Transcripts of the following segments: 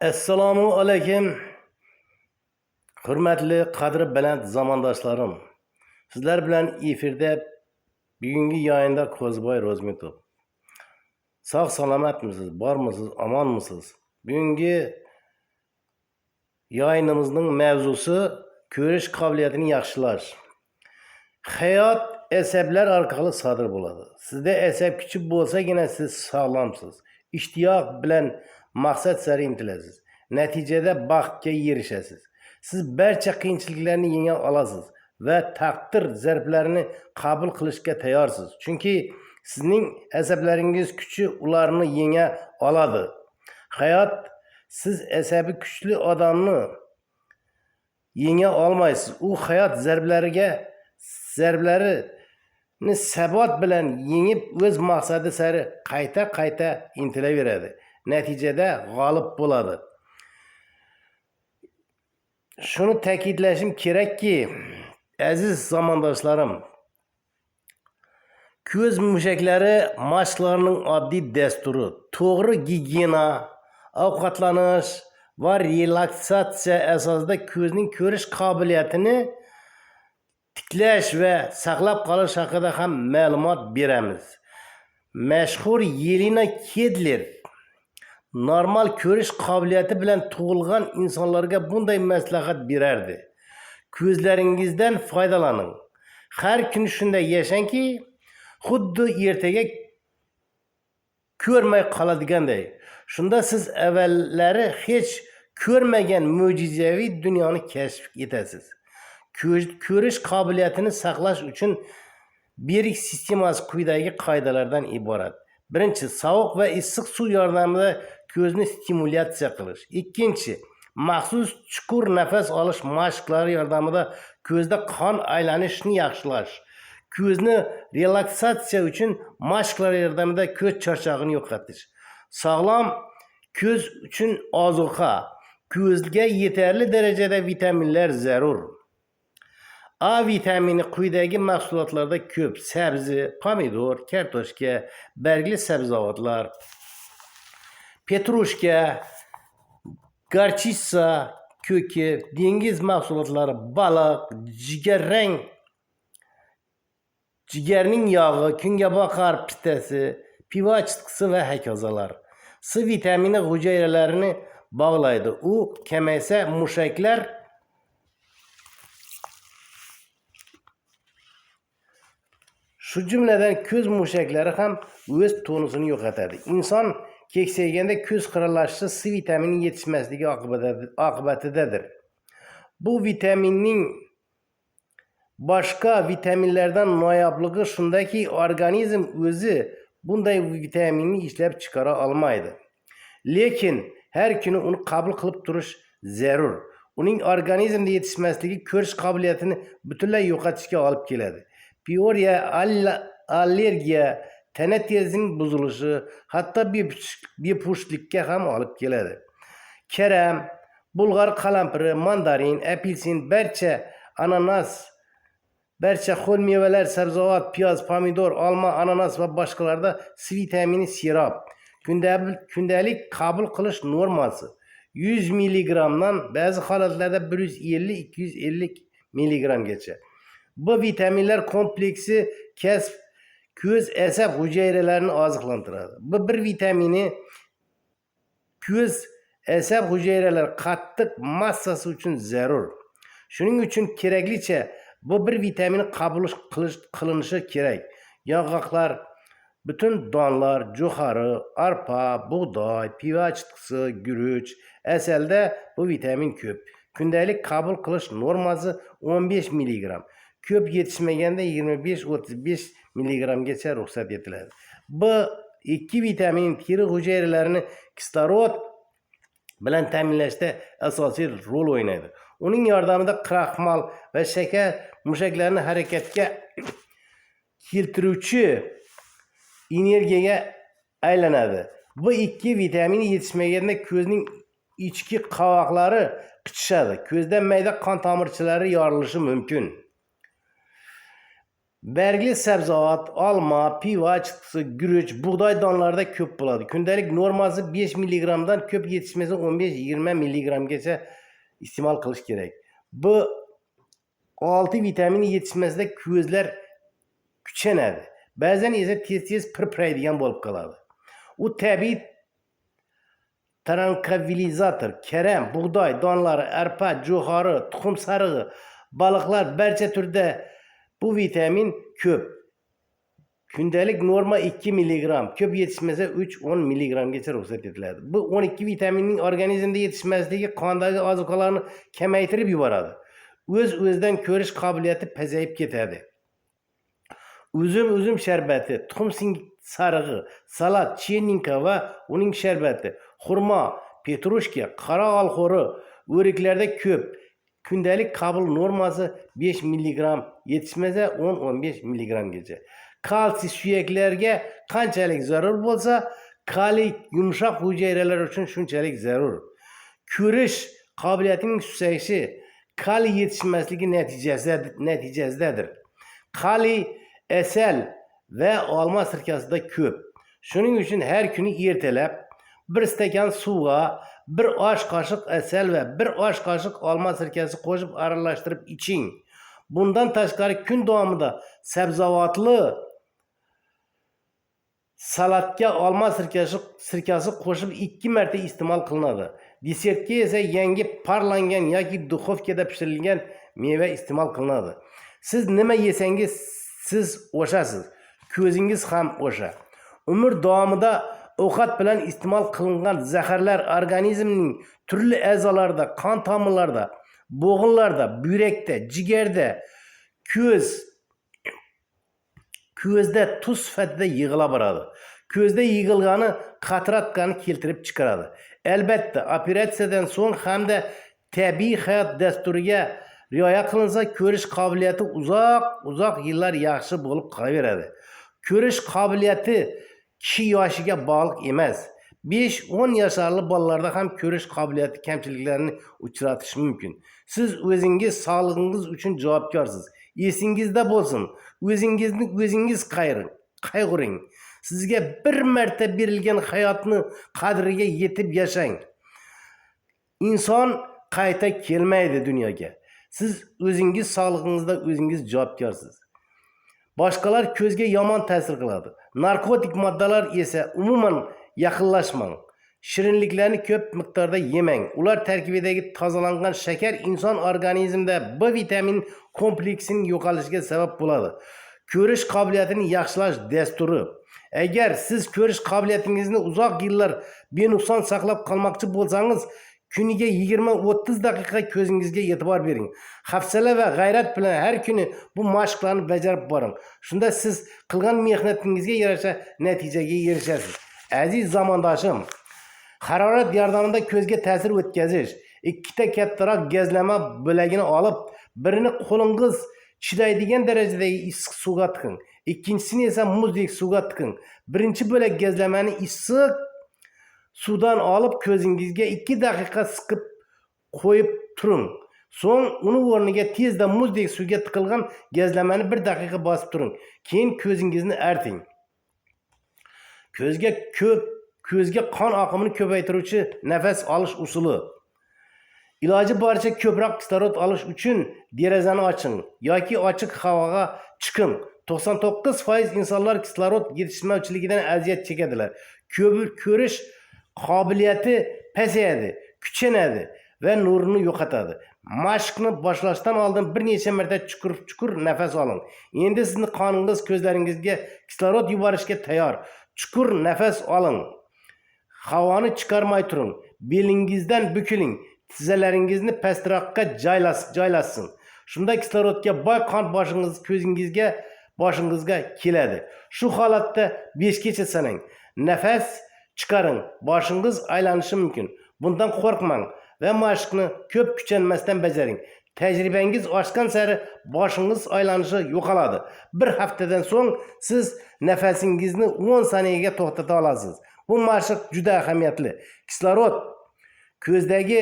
Assalomu alaykum. Hurmatli qadri baland zamondoshlarım. Sizlar bilan efirda bugungi yayında Kozboy Rozmetov. Sog' salomatmisiz, bormisiz, omonmisiz? Bugungi yayınımızın mavzusi ko'rish qobiliyatini yaxshilash. Hayot asablar orqali sodir bo'ladi. Sizda asab kuchi bo'lsagina siz sog'lomsiz. Ishtiyoq bilan maqsad sari intilasiz. Natijada baxtga erishasiz. Siz barcha qiyinchiliklarni yenga olasiz va taqdir zarblarini qabul qilishga tayyorsiz. Chunki sizning asablaringiz kuchi ularni yenga oladi. Hayot siz asabi kuchli odamni yenga olmaysiz. U hayot zarblarini sabot bilan yengib o'z maqsadi sari qayta intilaveradi. Natijada g'olib bo'ladi. Shuni ta'kidlashim kerakki, aziz zamondoshlarim, ko'z mushaklari mashqlarining oddiy dasturi, to'g'ri gigiyena, ovqatlanish va relaksatsiya asosida ko'zning ko'rish qobiliyatini tiklash va saqlab qolish haqida ham ma'lumot beramiz. Mashhur Yelena Kedler normal ko'rish qobiliyati bilan tug'ilgan insonlarga bunday maslahat berardi. Ko'zlaringizdan foydalaning. Har kun shunday yashangki, xuddi ertaga ko'rmay qoladiganday. Shunda siz avvallari hech ko'rmagan mo'jizaviy dunyoni kashf etasiz. Ko'rish qobiliyatini saqlash uchun berik sistemasi quyidagi qoidalardan iborat. Birinchi, sovuq va issiq suv yordamida ko'zni stimulyatsiya qilish. Ikkinchi, maxsus chuqur nafas olish mashqlari yordamida ko'zda qon aylanishini yaxshilash. Ko'zni relaksatsiya uchun mashqlar yordamida ko'z charchog'ini yo'qotish. Sog'lom ko'z uchun ozuqa. Ko'zga yetarli darajada vitaminlar zarur. A vitamini quyidagi mahsulotlarda ko'p: sabzi, pomidor, kartoshka, bargli sabzavotlar, petrushka, garchisa ko'ki, dengiz mahsulotlari, baliq, jigarning yog'i, kungaboqar pitasi, pivo chitqisi va hokazolar. C vitamini hujayralarini bog'laydi. U kamaysa mushaklar shu jumladan ko'z mushaklari ham o'z tonusini yo'qotadi. Inson keksayganda ko'z qiralashishi C vitamini yetishmasligi oqibatidadir. Bu vitaminning boshqa vitaminlardan noyobligi shundaki, organizm o'zi bunday vitaminni ishlab chiqara olmaydi. Lekin har kuni uni qabul qilib turish zarur. Uning organizmda yetishmasligi ko'rish qobiliyatini butunlay yo'qotishga olib keladi. Pioriya, allergiya, tana tezining buzilishi, hatto bepushtlikka ham olib keladi. Karam, bulg'or qalampiri, mandarin, apelsin, barcha ho'l mevalar, sabzavot, piyoz, pomidor, olma, ananas va boshqalarda C vitamini sirop. Kundalik qabul qilish normasi 100 mg dan ba'zi holatlarda 150-250 mg gacha. Bu vitaminlar kompleksi ko'z asab hujayralarini oziqlantiradi. Bu bir vitamini ko'z asab hujayralari qattiq massasi uchun zarur. Shuning uchun keraklicha bu bir vitamini qabul qilinishi kerak. Yong'oqlar, butun donlar, jo'xori, arpa, bug'doy, pivo chitqisi, guruch, asalda bu vitamin ko'p. Kundalik qabul qilish normasi 15 mg. Ko'p yetishmaganda 25-35 mg gacha ruxsat etiladi. Bu ikki vitamin teri hujayralarini kislorod bilan ta'minlashda asosiy rol o'ynaydi. Uning yordamida kraxmal va shakar mushaklarni harakatga keltiruvchi energiyaga aylanadi. Bu ikki vitamin yetishmaganda ko'zning ichki qovoqlari qichishadi. Ko'zda mayda qon tomirchilari yorilishi mumkin. Bergli sabzavot, olma, piva çıtısı, gürüç, buğday donlarida ko'p bo'ladi. Kundalik normasi 5 milligramdan ko'p yetishmasa 15-20 milligramgacha iste'mol qilish kerak. Bu 6 vitamini yetishmasida ko'zlar kuchanadi. Ba'zan esa tez pirpiraydigan bo'lib qoladi. U tabiiy tranquilizator, karam, buğday donlari, arpa, jo'xori, tuxum sarig'i, baliqlar barcha turda bu vitamin ko'p. Kundalik norma 2 milligram, ko'p yetishmasa 3-10 milligramgacha ruxsat etiladi. Bu 12 vitaminning organizmda yetishmasligi qondagi ozuqalarni kamaytirib yuboradi. O'z-o'zidan ko'rish qobiliyati pasayib ketadi. Uzum sharbati, tuxum sarig'i, salat, cherninka va uning sharbati, xurmo, petrushka, qora olxo'ri o'riklarda ko'p. Kundalik qabul normasi 5 milligram, yetishmasa 10-15 milligramgacha. Kalsiy suyaklarga qanchalik zarur bo'lsa, kaliy yumshoq hujayralar uchun shunchalik zarur. Ko'rish qobiliyatining susayishi kaliy yetishmasligi natijasidadir. Kaliy asal va olma sirkasida ko'p. Shuning uchun har kuni ertalab 1 stakan suvga 1 osh qoshiq asal va 1 osh qoshiq olma sirkasi qo'shib aralashtirib iching. Bundan tashqari kun davomida sabzavotli salatga olma sirkasi qo'shib 2 marta iste'mol qilinadi. Desertga esa yangi parlangan yoki duxovkada pishirilgan meva iste'mol qilinadi. Siz nima yesangiz siz o'shasiz. Ko'zingiz ham o'sha. Umr davomida ovqat bilan iste'mol qilingan zaharlar organizmning turli a'zolarida, qon tomirlarida, bo'g'inlarda, buyrakda, jigarda, ko'zda tuz sifatida yig'ilib boradi. Ko'zda yig'ilgani qatratgani keltirib chiqaradi. Albatta, operatsiyadan so'ng hamda tabiiy hayot dasturiga rioya qilinsa, ko'rish qobiliyati uzoq yillar yaxshi bo'lib qolaveradi. Ko'rish qobiliyati kishi yoshiga bog'liq emas. 5-10 yoshli bolalarda ham ko'rish qobiliyati kamchiliklarini uchratish mumkin. Siz o'zingiz sog'lig'ingiz uchun javobgarsiz. Esingizda bo'lsin, o'zingiz qayg'uring. Sizga bir marta berilgan hayotni qadriga yetib yashang. Inson qayta kelmaydi dunyoga. Siz o'zingiz sog'lig'ingizda o'zingiz javobgarsiz. Boshqalar ko'zga yomon ta'sir qiladi. Narkotik moddalar esa umuman yaqinlashmang. Shirinliklarni ko'p miqdorda yemang. Ular tarkibidagi tozalangan shakar inson organizmida B vitamin kompleksining yo'qolishiga sabab bo'ladi. Ko'rish qobiliyatini yaxshilash dasturi. Agar siz ko'rish qobiliyatingizni uzoq yillar benuqson saqlab qolmoqchi bo'lsangiz, kuniga 20-30 daqiqa ko'zingizga e'tibor bering. Hafsala va g'ayrat bilan har kuni bu mashqlarni bajarib boring. Shunda siz qilgan mehnatingizga yarasha natijaga erishasiz. Aziz zamondoshim, harorat yordamida ko'zga ta'sir o'tkazish. Ikkita kattaroq gazlama bo'lagini olib, birini qo'lingiz chidaydigan darajadagi issiq suvga tiqing. Ikkinchisini esa muzdek suvga tiqing. Birinchi bo'lak gazlamani issiq suvdan olib ko'zingizga 2 daqiqa siqib qo'yib turing. So'ng uni o'rniga tezda muzdek suvga tiqilgan gazlamani 1 daqiqa bosib turing. Keyin ko'zingizni arting. Ko'zga qon oqimini ko'paytiruvchi nafas olish usuli. Iloji boricha ko'proq kislorod olish uchun derazani oching yoki ochiq havoga chiqing. 99% insonlar kislorod yetishmovchiligidan aziyat chekadilar. Ko'rish qobiliyati pasayadi, kuchanadi va nurini yo'qotadi. Mashqni boshlashdan oldin bir necha marta chuqur nafas oling. Endi sizning qoningiz ko'zlaringizga kislorod yuborishga tayyor. Chuqur nafas oling. Havoni chiqarmay turing. Belingizdan bukiling. Tizzalaringizni pastroqqa joylashsin. Shunda kislorodga boy qon boshingizga keladi. Shu holatda 5 gacha sanang. Nafas chiqaring. Boshingiz aylanishi mumkin. Bundan qo'rqmang va mashqni ko'p kuchanmasdan bajaring. Tajribangiz oshgan sari boshingiz aylanishi yo'qoladi. Bir haftadan so'ng siz nafasingizni 10 saniyaga to'xtata olasiz. Bu mashq juda ahamiyatli. Kislorod ko'zdagi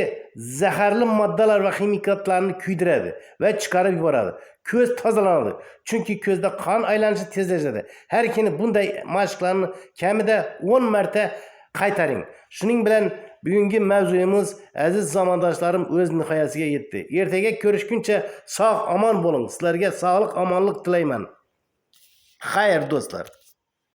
zaharli moddalar va ximikatlarni kuydiradi va chiqarib yuboradi. Köz tozalanadi. Chunki ko'zda qon aylanishi tezlashadi. Har kuni bunday mashqlarni kamida 10 marta qaytaring. Shuning bilan bugungi mavzuyimiz aziz zamondoshlarim o'z nihoyasiga yetdi. Ertaga ko'rishguncha sog' omon bo'ling. Sizlarga sog'lik, omonlik tilayman. Xayr do'stlar.